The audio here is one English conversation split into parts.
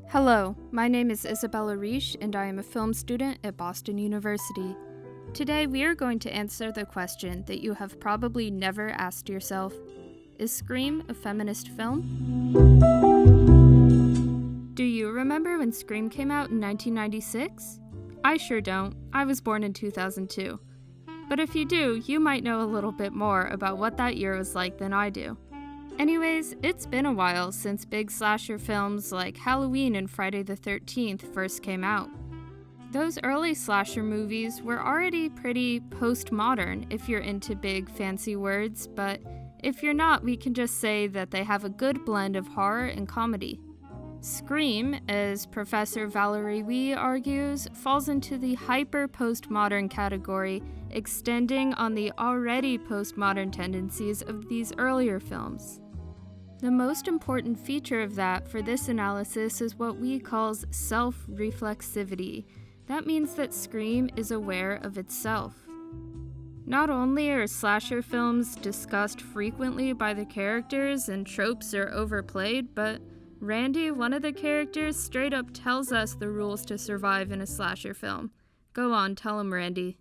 Hello, my name is Isabella Reish, and I am a film student at Boston University. Today we are going to answer the question that you have probably never asked yourself. Is Scream a feminist film? Do you remember when Scream came out in 1996? I sure don't. I was born in 2002. But if you do, you might know a little bit more about what that year was like than I do. Anyways, it's been a while since big slasher films like Halloween and Friday the 13th first came out. Those early slasher movies were already pretty postmodern if you're into big fancy words, but if you're not, we can just say that they have a good blend of horror and comedy. Scream, as Professor Valerie Wee argues, falls into the hyper-postmodern category, extending on the already postmodern tendencies of these earlier films. The most important feature of that for this analysis is what we call self-reflexivity. That means that Scream is aware of itself. Not only are slasher films discussed frequently by the characters and tropes are overplayed, but Randy, one of the characters, straight up tells us the rules to survive in a slasher film. Go on, tell him, Randy.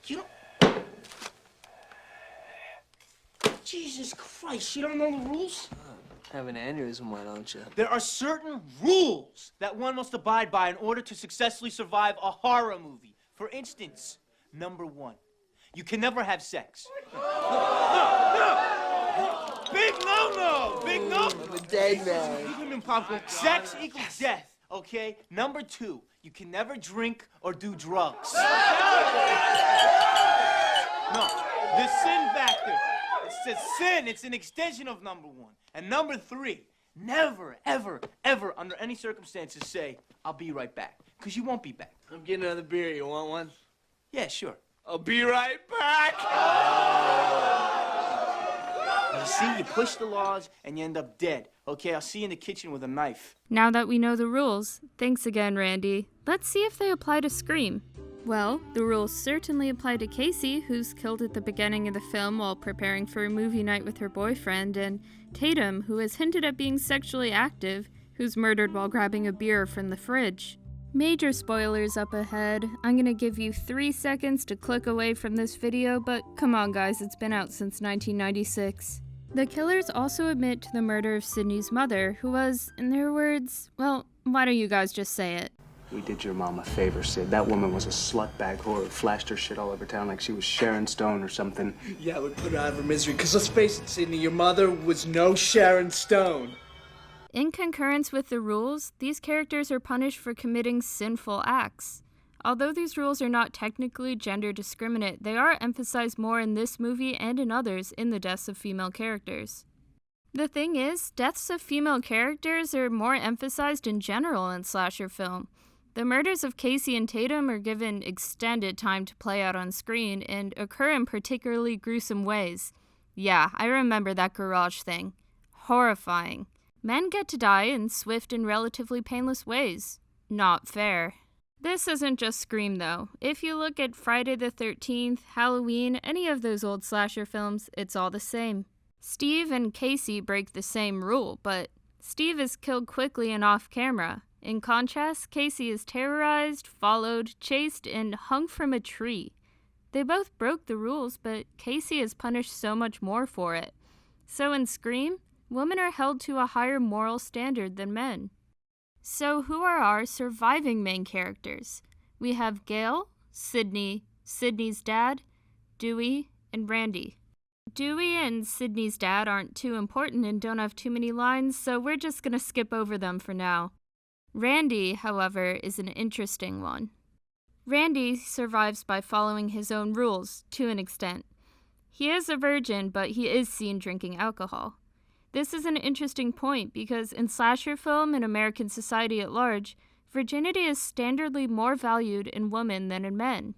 You don't... Jesus Christ, you don't know the rules? Have an aneurysm, why don't you? There are certain rules that one must abide by in order to successfully survive a horror movie. For instance, number 1, you can never have sex. No! Big no-no! Big no! I'm a dead man. Sex equals death, okay? Number 2, you can never drink or do drugs. No, the sin factor. It's a sin. It's an extension of number 1. And number 3, never, ever, ever, under any circumstances say, I'll be right back. Because you won't be back. I'm getting another beer. You want one? Yeah, sure. I'll be right back. You see, you push the laws and you end up dead. Okay, I'll see you in the kitchen with a knife. Now that we know the rules, thanks again, Randy. Let's see if they apply to Scream. Well, the rules certainly apply to Casey, who's killed at the beginning of the film while preparing for a movie night with her boyfriend, and Tatum, who is hinted at being sexually active, who's murdered while grabbing a beer from the fridge. Major spoilers up ahead. I'm gonna give you 3 seconds to click away from this video, but come on guys, it's been out since 1996. The killers also admit to the murder of Sydney's mother, who was, in their words, well, why don't you guys just say it? We did your mom a favor, Sid. That woman was a slutbag whore who flashed her shit all over town like she was Sharon Stone or something. Yeah, we put her out of her misery. Because let's face it, Sydney, your mother was no Sharon Stone. In concurrence with the rules, these characters are punished for committing sinful acts. Although these rules are not technically gender discriminate, they are emphasized more in this movie and in others in the deaths of female characters. The thing is, deaths of female characters are more emphasized in general in slasher film. The murders of Casey and Tatum are given extended time to play out on screen and occur in particularly gruesome ways. Yeah, I remember that garage thing. Horrifying. Men get to die in swift and relatively painless ways. Not fair. This isn't just Scream though. If you look at Friday the 13th, Halloween, any of those old slasher films, it's all the same. Steve and Casey break the same rule, but Steve is killed quickly and off camera. In contrast, Casey is terrorized, followed, chased, and hung from a tree. They both broke the rules, but Casey is punished so much more for it. So in Scream, women are held to a higher moral standard than men. So who are our surviving main characters? We have Gail, Sydney, Sydney's dad, Dewey, and Randy. Dewey and Sydney's dad aren't too important and don't have too many lines, so we're just gonna skip over them for now. Randy, however, is an interesting one. Randy survives by following his own rules, to an extent. He is a virgin, but he is seen drinking alcohol. This is an interesting point because in slasher film and American society at large, virginity is standardly more valued in women than in men.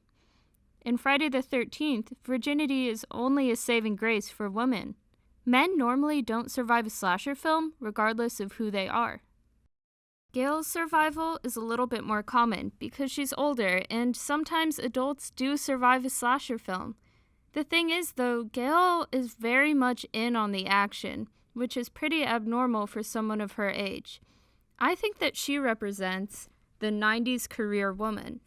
In Friday the 13th, virginity is only a saving grace for women. Men normally don't survive a slasher film, regardless of who they are. Gail's survival is a little bit more common because she's older, and sometimes adults do survive a slasher film. The thing is, though, Gail is very much in on the action, which is pretty abnormal for someone of her age. I think that she represents the 90s career woman.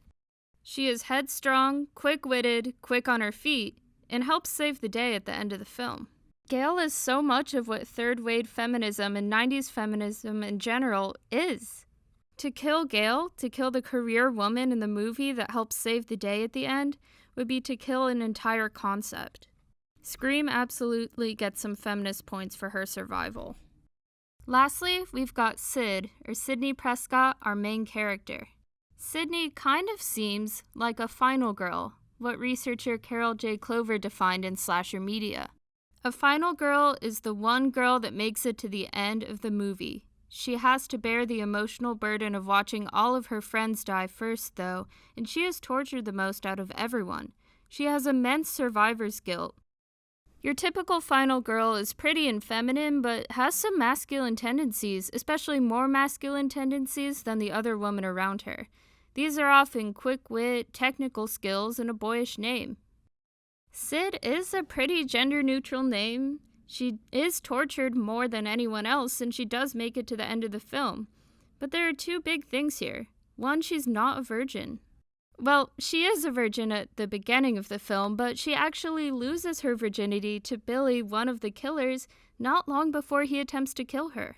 She is headstrong, quick-witted, quick on her feet, and helps save the day at the end of the film. Gail is so much of what third-wave feminism and 90s feminism in general is. To kill Gail, to kill the career woman in the movie that helps save the day at the end, would be to kill an entire concept. Scream absolutely gets some feminist points for her survival. Lastly, we've got Sid, or Sidney Prescott, our main character. Sidney kind of seems like a final girl, what researcher Carol J. Clover defined in slasher media. A final girl is the one girl that makes it to the end of the movie. She has to bear the emotional burden of watching all of her friends die first, though, and she is tortured the most out of everyone. She has immense survivor's guilt. Your typical final girl is pretty and feminine, but has some masculine tendencies, especially more masculine tendencies than the other women around her. These are often quick wit, technical skills, and a boyish name. Sid is a pretty gender-neutral name. She is tortured more than anyone else, and she does make it to the end of the film. But there are two big things here. One, she's not a virgin. Well, she is a virgin at the beginning of the film, but she actually loses her virginity to Billy, one of the killers, not long before he attempts to kill her.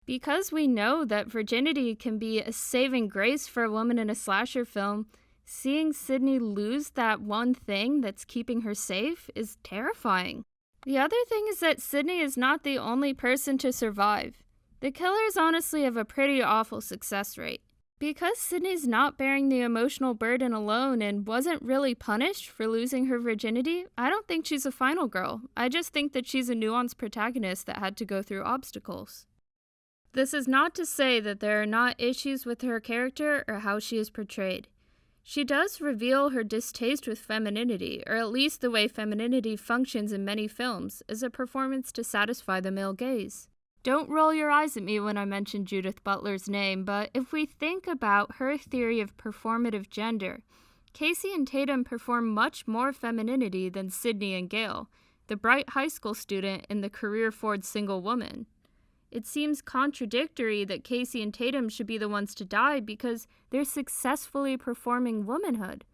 Because we know that virginity can be a saving grace for a woman in a slasher film, seeing Sidney lose that one thing that's keeping her safe is terrifying. The other thing is that Sidney is not the only person to survive. The killers honestly have a pretty awful success rate. Because Sidney's not bearing the emotional burden alone and wasn't really punished for losing her virginity, I don't think she's a final girl. I just think that she's a nuanced protagonist that had to go through obstacles. This is not to say that there are not issues with her character or how she is portrayed. She does reveal her distaste with femininity, or at least the way femininity functions in many films, as a performance to satisfy the male gaze. Don't roll your eyes at me when I mention Judith Butler's name, but if we think about her theory of performative gender, Casey and Tatum perform much more femininity than Sidney and Gail, the bright high school student and the career-forward single woman. It seems contradictory that Casey and Tatum should be the ones to die because they're successfully performing womanhood.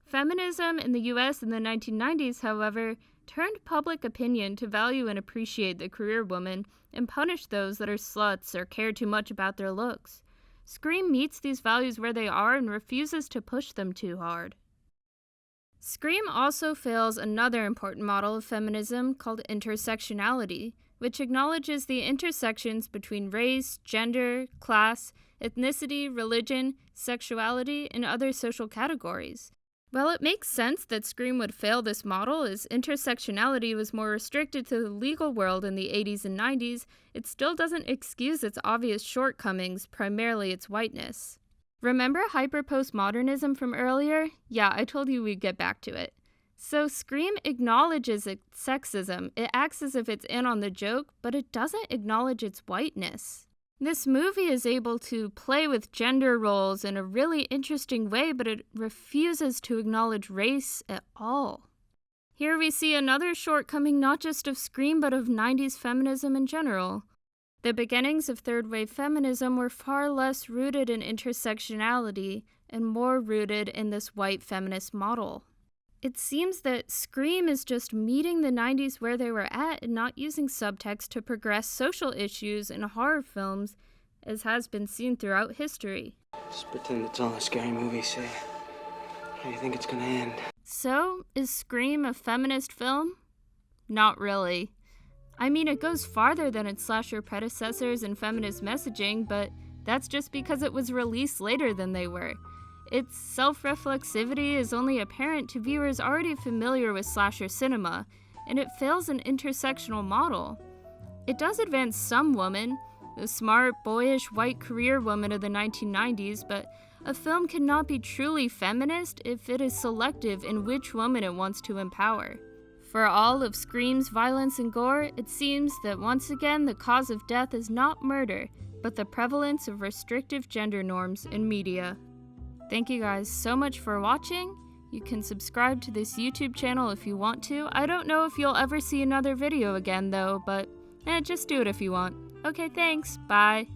Feminism in the US in the 1990s, however, turned public opinion to value and appreciate the career woman and punish those that are sluts or care too much about their looks. Scream meets these values where they are and refuses to push them too hard. Scream also fails another important model of feminism called intersectionality, which acknowledges the intersections between race, gender, class, ethnicity, religion, sexuality, and other social categories. While it makes sense that Scream would fail this model, as intersectionality was more restricted to the legal world in the 80s and 90s, it still doesn't excuse its obvious shortcomings, primarily its whiteness. Remember hyper-postmodernism from earlier? Yeah, I told you we'd get back to it. So Scream acknowledges its sexism. It acts as if it's in on the joke, but it doesn't acknowledge its whiteness. This movie is able to play with gender roles in a really interesting way, but it refuses to acknowledge race at all. Here we see another shortcoming not just of Scream, but of 90s feminism in general. The beginnings of third-wave feminism were far less rooted in intersectionality and more rooted in this white feminist model. It seems that Scream is just meeting the 90s where they were at and not using subtext to progress social issues in horror films, as has been seen throughout history. Just pretend it's all a scary movie, say. How do you think it's gonna end? So, is Scream a feminist film? Not really. I mean, it goes farther than its slasher predecessors in feminist messaging, but that's just because it was released later than they were. Its self-reflexivity is only apparent to viewers already familiar with slasher cinema, and it fails an intersectional model. It does advance some woman, the smart, boyish, white career woman of the 1990s, but a film cannot be truly feminist if it is selective in which woman it wants to empower. For all of Scream's violence and gore, it seems that once again the cause of death is not murder, but the prevalence of restrictive gender norms in media. Thank you guys so much for watching. You can subscribe to this YouTube channel if you want to. I don't know if you'll ever see another video again though, but just do it if you want. Okay, thanks. Bye.